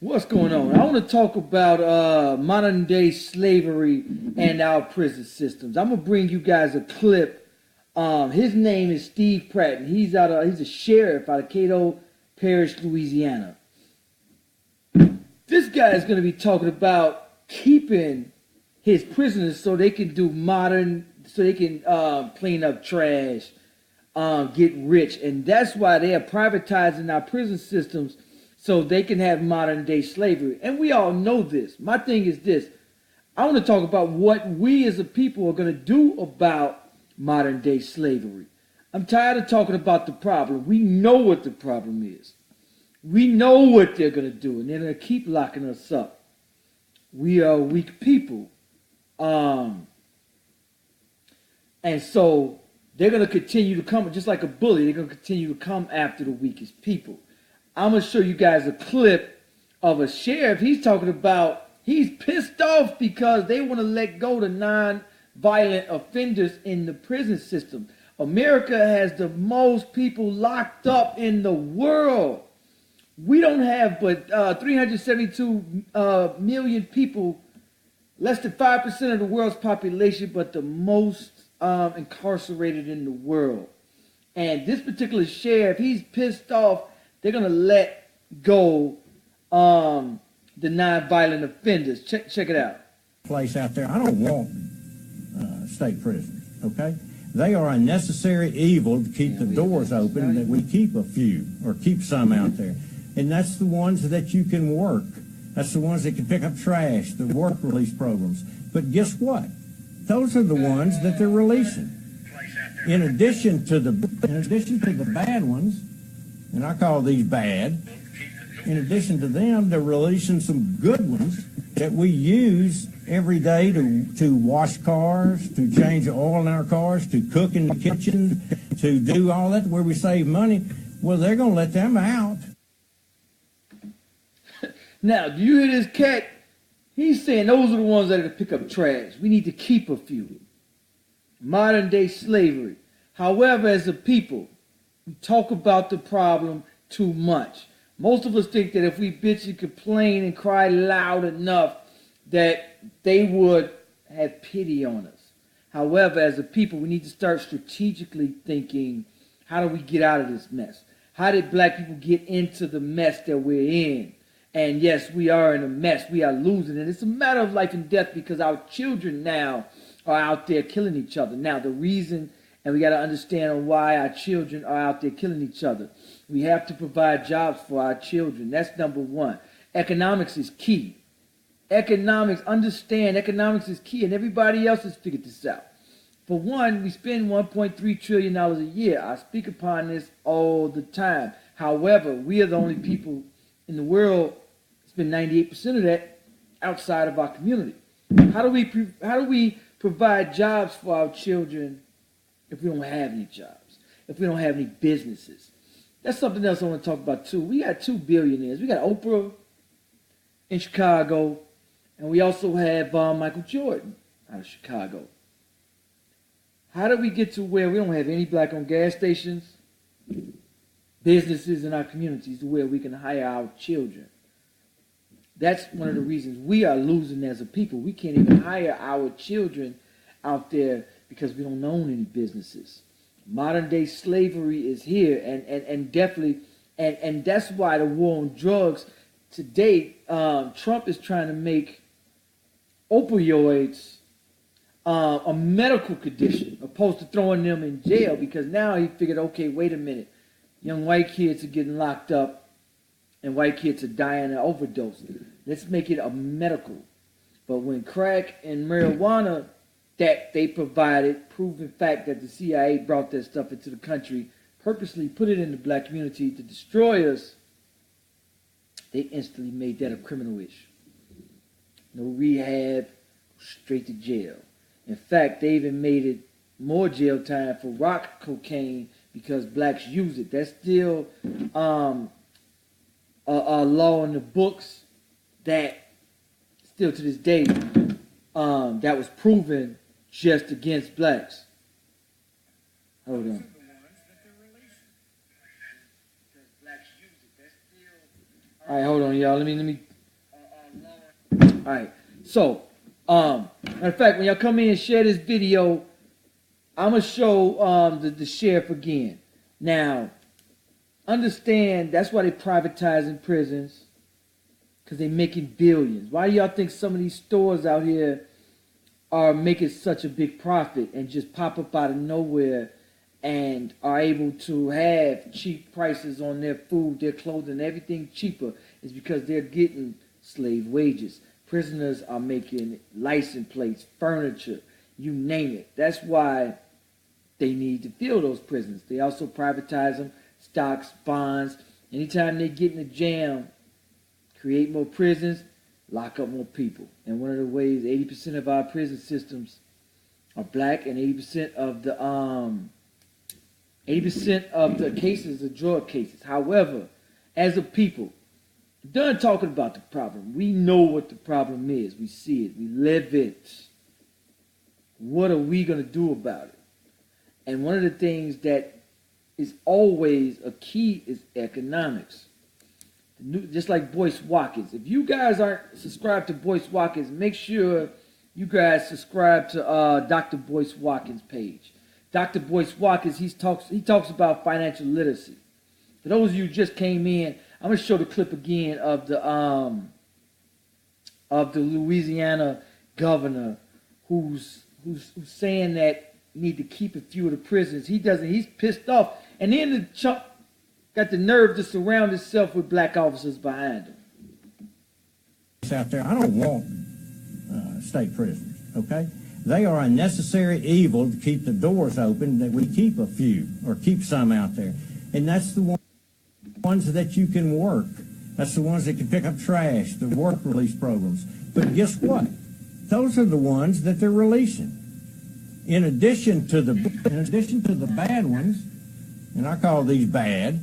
What's going on? I want to talk about modern day slavery and our prison systems. I'm gonna bring you guys a clip. His name is Steve Pratt, and he's a sheriff out of Cato Parish, Louisiana. This guy is gonna be talking about keeping his prisoners so they can so they can clean up trash, get rich, and that's why they are privatizing our prison systems so they can have modern day slavery. And we all know this. My thing is this. I want to talk about what we as a people are going to do about modern day slavery. I'm tired of talking about the problem. We know what the problem is. We know what they're going to do, and they're going to keep locking us up. We are weak people. And so they're going to continue to come, just like a bully, they're going to continue to come after the weakest people. I'm going to show you guys a clip of a sheriff. He's talking about he's pissed off because they want to let go the non-violent offenders in the prison system. America has the most people locked up in the world. We don't have but 372 million people, less than 5% of the world's population, but the most incarcerated in the world. And this particular sheriff, he's pissed off. They're going to let go the non-violent offenders. Check it out. Place out there. I don't want state prisoners, okay? They are a necessary evil to keep the doors open, that we keep a few or keep some out there. And that's the ones that you can work. That's the ones that can pick up trash, the work release programs. But guess what? Those are the ones that they're releasing. In addition to the bad ones, and I call these bad, in addition to them, they're releasing some good ones that we use every day to wash cars, to change oil in our cars, to cook in the kitchen, to do all that where we save money. Well, they're going to let them out. Now, do you hear this cat? He's saying those are the ones that are going to pick up trash. We need to keep a few. Modern day slavery. However, as a people, we talk about the problem too much. Most of us think that if we bitch and complain and cry loud enough, that they would have pity on us. However, as a people, we need to start strategically thinking, how do we get out of this mess? How did black people get into the mess that we're in? And yes, we are in a mess. We are losing it. It's a matter of life and death because our children now are out there killing each other. Now, the reason, and we got to understand why our children are out there killing each other. We have to provide jobs for our children. That's number one. Economics is key. Understand economics is key, and everybody else has figured this out. For one, we spend $1.3 trillion a year. I speak upon this all the time. However, we are the only people in the world spend 98% of that outside of our community. How do we provide jobs for our children if we don't have any jobs? If we don't have any businesses? That's something else I want to talk about too. We got two billionaires. We got Oprah in Chicago, and we also have Michael Jordan out of Chicago. How do we get to where we don't have any black-owned gas stations, businesses in our communities to where we can hire our children? That's one of the reasons we are losing as a people. We can't even hire our children out there because we don't own any businesses. Modern day slavery is here, and definitely, and that's why the war on drugs today, Trump is trying to make opioids a medical condition opposed to throwing them in jail, because now he figured, okay, wait a minute, young white kids are getting locked up and white kids are dying of overdose. Let's make it a medical. But when crack and marijuana that they provided, proven fact that the CIA brought that stuff into the country, purposely put it in the black community to destroy us, they instantly made that a criminal issue. No rehab, straight to jail. In fact, they even made it more jail time for rock cocaine because blacks use it. That's still a law in the books that still to this day that was proven just against blacks. Hold on. All right, hold on, y'all. Let me. All right. So, matter of fact, when y'all come in and share this video, I'm gonna show the sheriff again. Now, understand that's why they privatizing prisons, because they're making billions. Why do y'all think some of these stores out here are making such a big profit and just pop up out of nowhere and are able to have cheap prices on their food, their clothing, everything cheaper? Is because they're getting slave wages. Prisoners are making license plates, furniture, you name it. That's why they need to fill those prisons. They also privatize them, stocks, bonds. Anytime they get in a jam, create more prisons, lock up more people. And one of the ways, 80% of our prison systems are black, and 80% of the cases are drug cases. However, as a people, done talking about the problem. We know what the problem is. We see it. We live it. What are we going to do about it? And one of the things that is always a key is economics. Just like Boyce Watkins. If you guys aren't subscribed to Boyce Watkins, make sure you guys subscribe to Dr. Boyce Watkins' page. Dr. Boyce Watkins, he talks about financial literacy. For those of you who just came in, I'm going to show the clip again of the Louisiana governor who's saying that you need to keep a few of the prisoners. He doesn't. He's pissed off. And then the chump got the nerve to surround himself with black officers behind him. Out there, I don't want state prisoners, okay? They are a necessary evil to keep the doors open, that we keep a few or keep some out there. And that's the ones that you can work. That's the ones that can pick up trash, the work release programs. But guess what? Those are the ones that they're releasing. In addition to the bad ones, and I call these bad,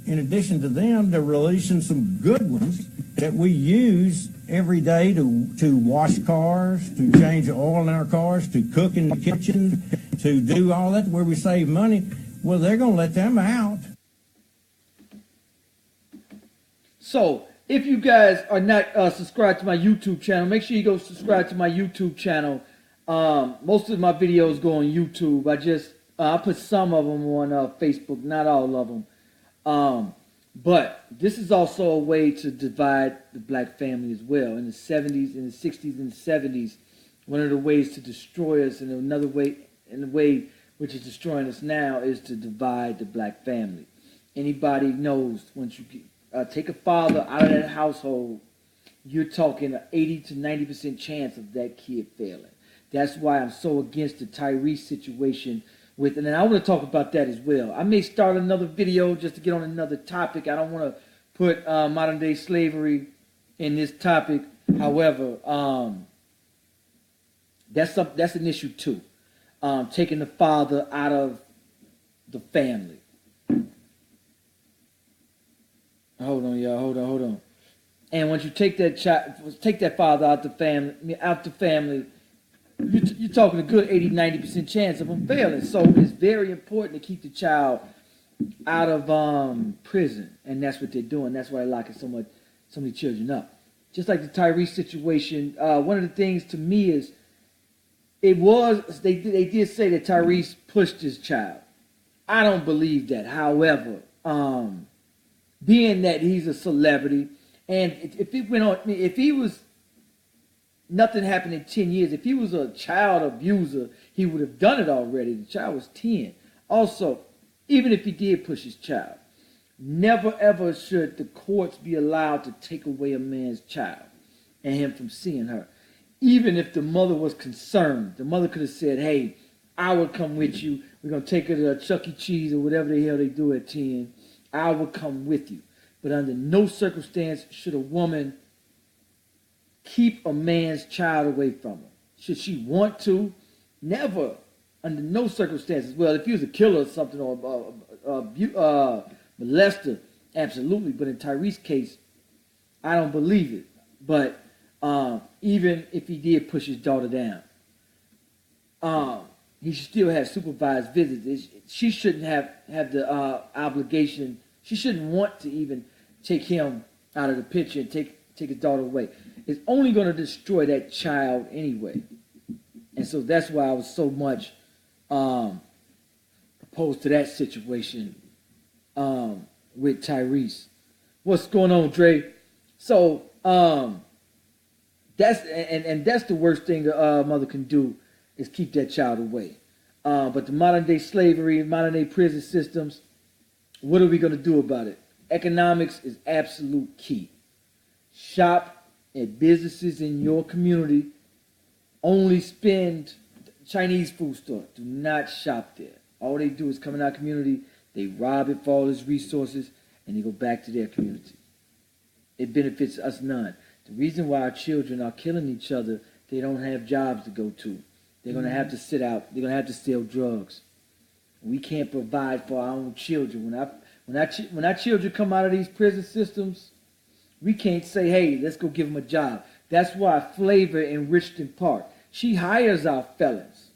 in addition to them, they're releasing some good ones that we use every day to wash cars, to change the oil in our cars, to cook in the kitchen, to do all that where we save money. Well, they're going to let them out. So, if you guys are not subscribed to my YouTube channel, make sure you go subscribe to my YouTube channel. Most of my videos go on YouTube. I put some of them on Facebook, not all of them. But this is also a way to divide the black family as well. In the 70s, in the 60s, and the 70s, one of the ways to destroy us, and another way, in the way which is destroying us now, is to divide the black family. Anybody knows once you take a father out of that household, you're talking an 80 to 90% chance of that kid failing. That's why I'm so against the Tyrese situation. And then I want to talk about that as well. I may start another video just to get on another topic. I don't want to put modern day slavery in this topic. However, that's an issue too. Taking the father out of the family. Hold on, y'all. Hold on. And once you take that father out the family, you're talking a good 80, 90% chance of them failing. So it's very important to keep the child out of prison, and that's what they're doing. That's why they're locking so many children up. Just like the Tyrese situation, one of the things to me is they did say that Tyrese pushed his child. I don't believe that. However, being that he's a celebrity, and if he was nothing happened in 10 years. If he was a child abuser, he would have done it already. The child was 10. Also, even if he did push his child, never ever should the courts be allowed to take away a man's child and him from seeing her. Even if the mother was concerned, the mother could have said, hey, I would come with you. We're going to take her to Chuck E. Cheese or whatever the hell they do at 10. I would come with you. But under no circumstance should a woman keep a man's child away from her. Should she want to? Never. Under no circumstances. Well, if he was a killer or something, or molester, absolutely. But in Tyrese's case, I don't believe it. But even if he did push his daughter down, he should still have supervised visits. She shouldn't have the obligation. She shouldn't want to even take him out of the picture and take his daughter away. It's only going to destroy that child anyway. And so that's why I was so much opposed to that situation with Tyrese. What's going on, Dre? So that's the worst thing a mother can do is keep that child away. But the modern day slavery, modern day prison systems, what are we going to do about it? Economics is absolute key. Shop at businesses in your community. Only spend Chinese food store. Do not shop there. All they do is come in our community, they rob it for all its resources, and they go back to their community. It benefits us none. The reason why our children are killing each other, they don't have jobs to go to. They're going to have to sit out. They're going to have to sell drugs. We can't provide for our own children. When our children come out of these prison systems, we can't say, hey, let's go give them a job. That's why Flavor in Richton Park, she hires our felons.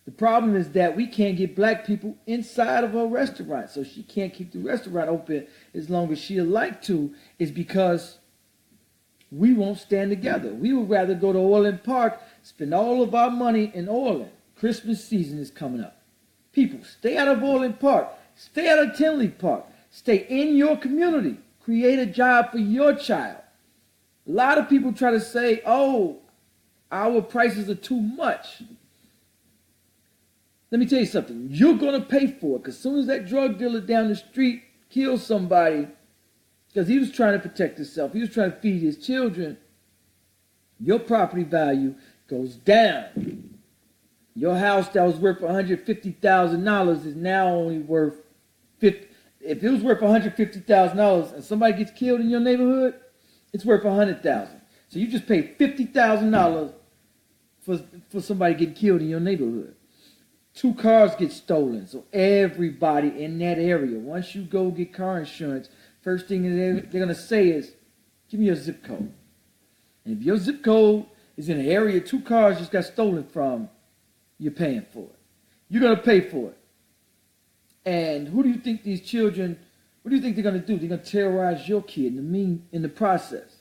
The problem is that we can't get black people inside of a restaurant, so she can't keep the restaurant open as long as she'd like to, is because we won't stand together. We would rather go to Orland Park, spend all of our money in Orland. Christmas season is coming up. People, stay out of Orland Park. Stay out of Tinley Park. Stay in your community. Create a job for your child. A lot of people try to say, oh, our prices are too much. Let me tell you something. You're going to pay for it, because as soon as that drug dealer down the street kills somebody because he was trying to protect himself, he was trying to feed his children, your property value goes down. Your house that was worth $150,000 is now only worth $50,000. If it was worth $150,000 and somebody gets killed in your neighborhood, it's worth $100,000. So you just paid $50,000 for somebody getting killed in your neighborhood. 2 cars get stolen. So everybody in that area, once you go get car insurance, first thing they're going to say is, give me your zip code. And if your zip code is in an area 2 cars just got stolen from, you're paying for it. You're going to pay for it. And who do you think these children, what do you think they're going to do? They're going to terrorize your kid in the process.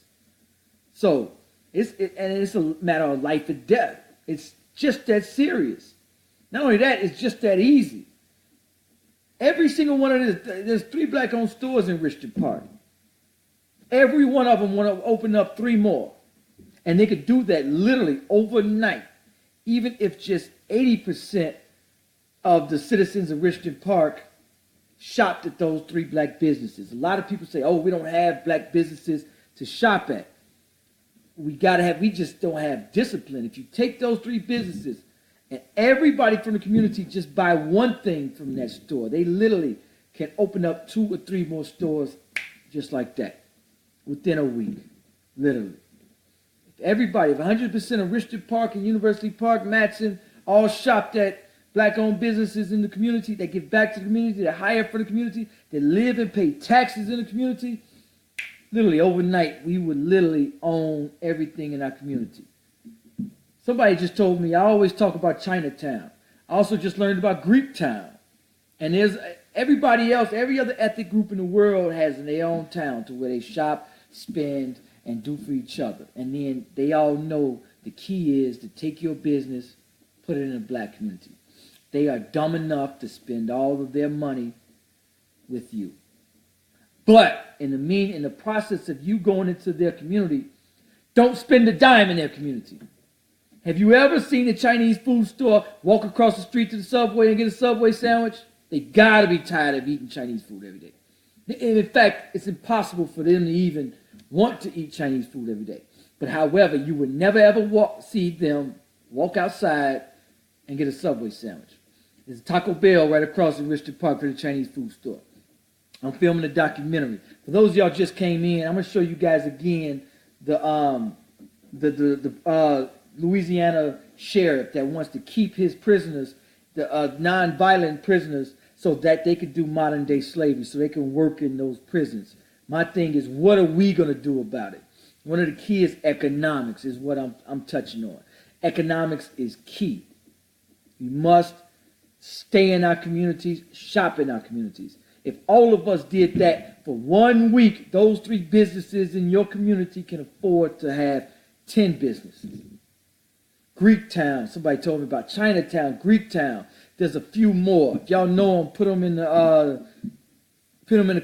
So, it's a matter of life and death. It's just that serious. Not only that, it's just that easy. Every single one of this, there's 3 black-owned stores in Richton Park. Every one of them want to open up 3 more. And they could do that literally overnight, even if just 80% of the citizens of Richton Park shopped at those 3 black businesses. A lot of people say, oh, we don't have black businesses to shop at. We just don't have discipline. If you take those 3 businesses and everybody from the community just buy one thing from that store, they literally can open up 2 or 3 more stores just like that within a week, literally. If 100% of Richton Park and University Park, Matson, all shopped at black-owned businesses in the community, they give back to the community, they hire for the community, they live and pay taxes in the community, literally overnight, we would literally own everything in our community. Somebody just told me, I always talk about Chinatown. I also just learned about Greektown. And there's everybody else, every other ethnic group in the world has their own town to where they shop, spend, and do for each other. And then they all know the key is to take your business, put it in a black community. They are dumb enough to spend all of their money with you. But in the process of you going into their community, don't spend a dime in their community. Have you ever seen a Chinese food store walk across the street to the Subway and get a Subway sandwich? They gotta be tired of eating Chinese food every day. And in fact, it's impossible for them to even want to eat Chinese food every day. But however, you would never ever see them walk outside and get a Subway sandwich. There's a Taco Bell right across in Richton Park for the Chinese food store. I'm filming a documentary. For those of y'all just came in, I'm going to show you guys again the Louisiana sheriff that wants to keep his prisoners, the non-violent prisoners, so that they could do modern-day slavery, so they can work in those prisons. My thing is, what are we going to do about it? One of the key is economics, is what I'm touching on. Economics is key. We must stay in our communities, shop in our communities. If all of us did that for 1 week, those 3 businesses in your community can afford to have 10 businesses. Greektown, somebody told me about Chinatown, Greektown. There's a few more. If y'all know them, put them in the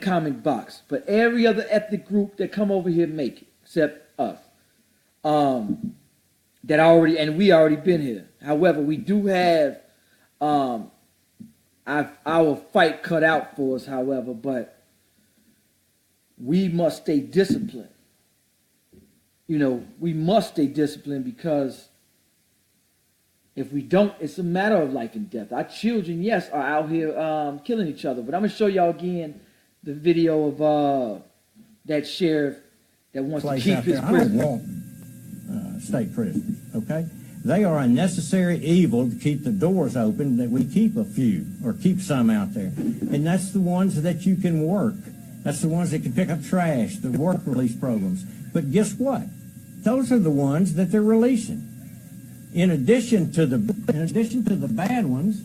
comment box. But every other ethnic group that come over here make it, except us. We already been here. However, we do have our fight cut out for us, however, but we must stay disciplined. We must stay disciplined because if we don't, it's a matter of life and death. Our children, yes, are out here killing each other. But I'm going to show y'all again the video of that sheriff that wants to keep his prisoners. I don't want state prisoners, okay? They are a necessary evil to keep the doors open, that we keep a few or keep some out there. And that's the ones that you can work. That's the ones that can pick up trash, the work release programs. But guess what? Those are the ones that they're releasing. In addition to the bad ones,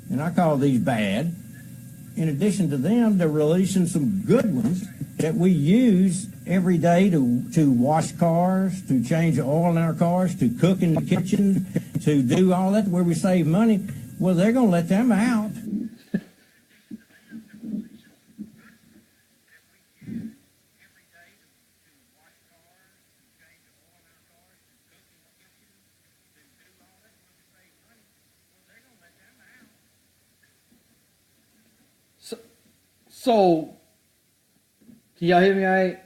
and I call these bad, in addition to them, they're releasing some good ones that we use every day to wash cars, to change oil in our cars, to cook in the kitchen, to do all that where we save money. Well, they're going to let them out. So, can y'all hear me all right?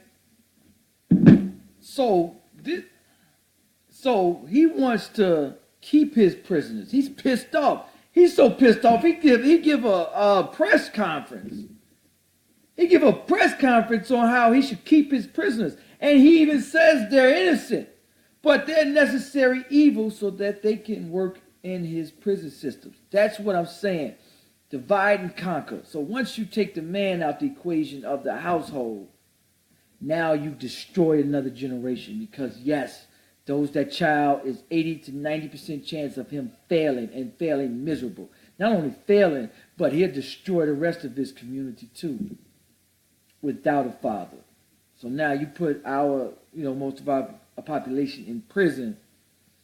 So he wants to keep his prisoners. He's pissed off. He's so pissed off, he give a press conference. He give a press conference on how he should keep his prisoners. And he even says they're innocent, but they're necessary evil so that they can work in his prison systems. That's what I'm saying. Divide and conquer. So once you take the man out the equation of the household, now you've destroyed another generation, because yes, that child is 80 to 90% chance of him failing, and failing miserable. Not only failing, but he'll destroy the rest of his community too, without a father. So now you put most of our population in prison.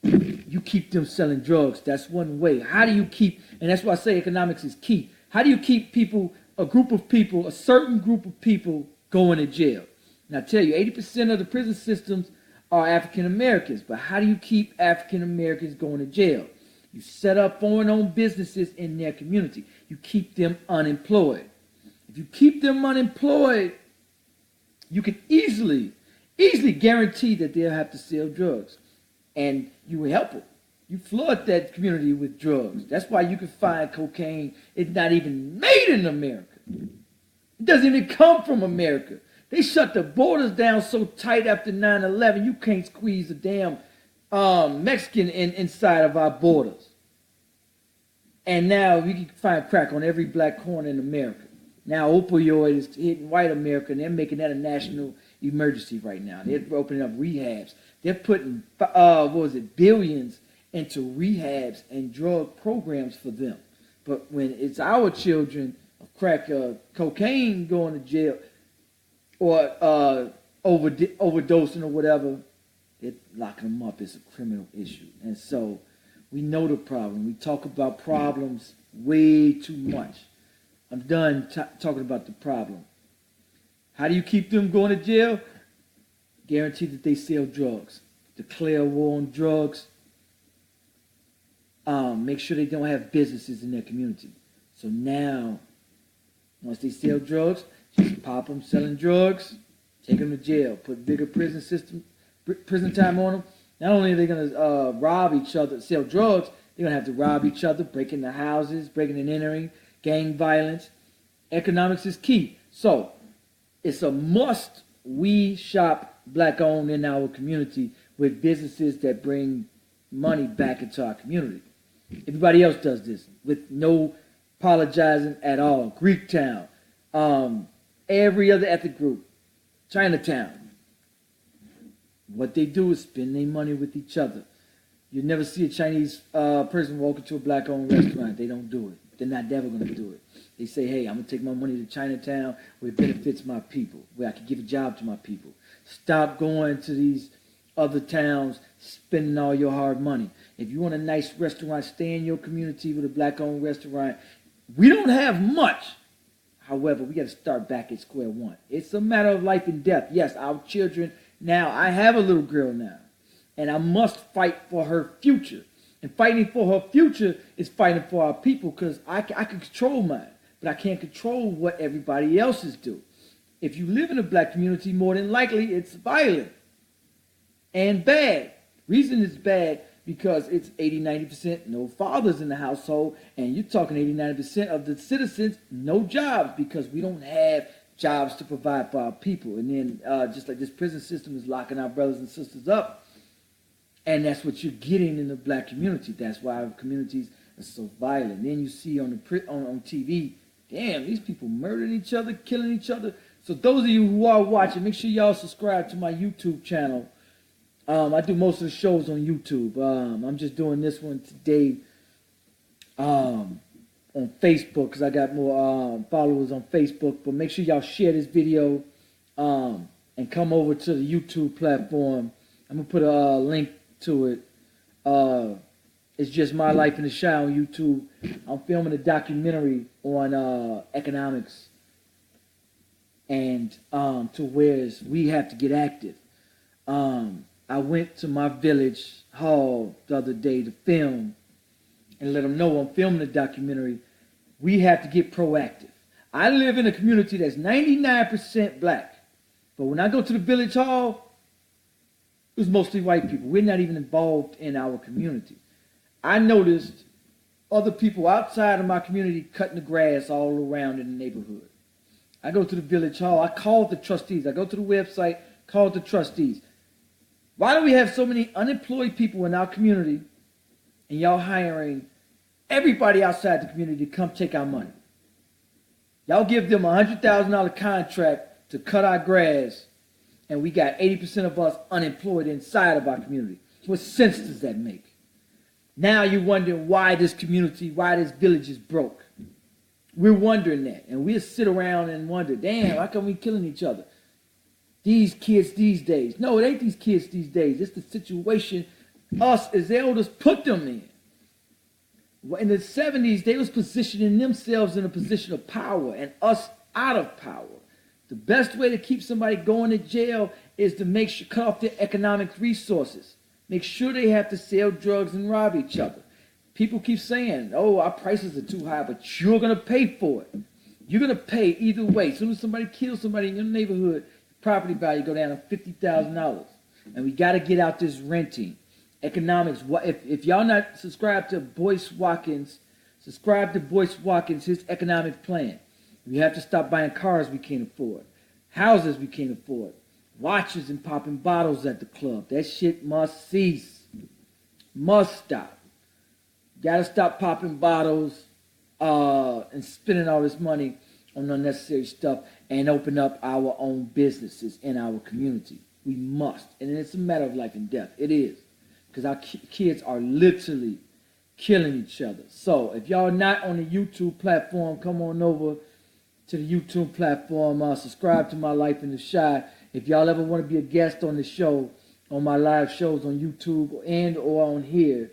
You keep them selling drugs. That's one way. How do you keep, and that's why I say economics is key. How do you keep people, a certain group of people going to jail? And I tell you, 80% of the prison systems are African Americans. But how do you keep African Americans going to jail? You set up foreign-owned businesses in their community. You keep them unemployed. If you keep them unemployed, you can easily guarantee that they'll have to sell drugs. And you will help them. You flood that community with drugs. That's why you can find cocaine. It's not even made in America. It doesn't even come from America. They shut the borders down so tight after 9/11, you can't squeeze a damn Mexican inside of our borders. And now we can find crack on every black corner in America. Now opioid is hitting white America, and they're making that a national emergency right now. They're opening up rehabs. They're putting, billions into rehabs and drug programs for them. But when it's our children of crack, cocaine going to jail, or overdosing or whatever, they're locking them up. It's a criminal issue. And so we know the problem. We talk about problems way too much. I'm done talking about the problem. How do you keep them going to jail? Guarantee that they sell drugs. Declare war on drugs. Make sure they don't have businesses in their community. So now, once they sell drugs, just pop them selling drugs, take them to jail, put bigger prison time on them. Not only are they going to rob each other, sell drugs, they're going to have to rob each other, break into houses, breaking and entering, gang violence. Economics is key. So it's a must we shop black-owned in our community with businesses that bring money back into our community. Everybody else does this with no apologizing at all. Greektown, every other ethnic group, Chinatown. What they do is spend their money with each other. You never see a Chinese person walk into a black-owned restaurant. They don't do it. they're not never going to do it. They say, hey, I'm going to take my money to Chinatown where it benefits my people, where I can give a job to my people. Stop going to these other towns, spending all your hard money. If you want a nice restaurant, stay in your community with a black-owned restaurant. We don't have much. However, we got to start back at square one. It's a matter of life and death. Yes, our children now, I have a little girl now, and I must fight for her future. And fighting for her future is fighting for our people, because I can control mine, but I can't control what everybody else's do. If you live in a black community, more than likely it's violent and bad. Reason it's bad because it's 80-90% no fathers in the household, and you're talking 80-90% of the citizens no jobs, because we don't have jobs to provide for our people. And then just like this prison system is locking our brothers and sisters up, and that's what you're getting in the black community. That's why our communities are so violent. Then you see on TV, damn, these people murdering each other, killing each other. So those of you who are watching, make sure y'all subscribe to my YouTube channel. I do most of the shows on YouTube. I'm just doing this one today on Facebook, because I got more followers on Facebook. But make sure y'all share this video and come over to the YouTube platform. I'm going to put a link to it. It's just My Life in the Shy on YouTube. I'm filming a documentary on economics and to where we have to get active. I went to my village hall the other day to film and let them know I'm filming a documentary. We have to get proactive. I live in a community that's 99% black, but when I go to the village hall, it was mostly white people. We're not even involved in our community. I noticed other people outside of my community cutting the grass all around in the neighborhood. I go to the village hall. I called the trustees. I go to the website, called the trustees. Why do we have so many unemployed people in our community, and y'all hiring everybody outside the community to come take our money? Y'all give them a $100,000 contract to cut our grass, and we got 80% of us unemployed inside of our community. What sense does that make? Now you're wondering why this community, why this village is broke. We're wondering that, and we'll sit around and wonder, damn, how come we killing each other? These kids these days. No, it ain't these kids these days. It's the situation us as elders put them in. In the 70s, they was positioning themselves in a position of power and us out of power. The best way to keep somebody going to jail is to make sure, cut off their economic resources. Make sure they have to sell drugs and rob each other. People keep saying, oh, our prices are too high, but you're going to pay for it. You're going to pay either way. As soon as somebody kills somebody in your neighborhood, property value go down to $50,000. And we got to get out this renting. Economics. If y'all not subscribed to Boyce Watkins, subscribe to Boyce Watkins, his economic plan. We have to stop buying cars we can't afford. Houses we can't afford. Watches and popping bottles at the club. That shit must cease. Must stop. Got to stop popping bottles and spending all this money on unnecessary stuff and open up our own businesses in our community. We must. And it's a matter of life and death. It is. Because our kids are literally killing each other. So if y'all are not on the YouTube platform, come on over to the YouTube platform. Subscribe to My Life in the Shy. If y'all ever want to be a guest on the show, on my live shows on YouTube and or on here,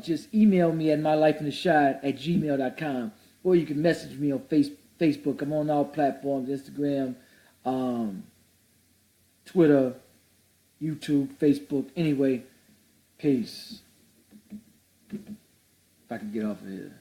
just email me at mylifeintheshy@gmail.com, or you can message me on Facebook. I'm on all platforms, Instagram, Twitter, YouTube, Facebook. Anyway, peace. If I can get off of here.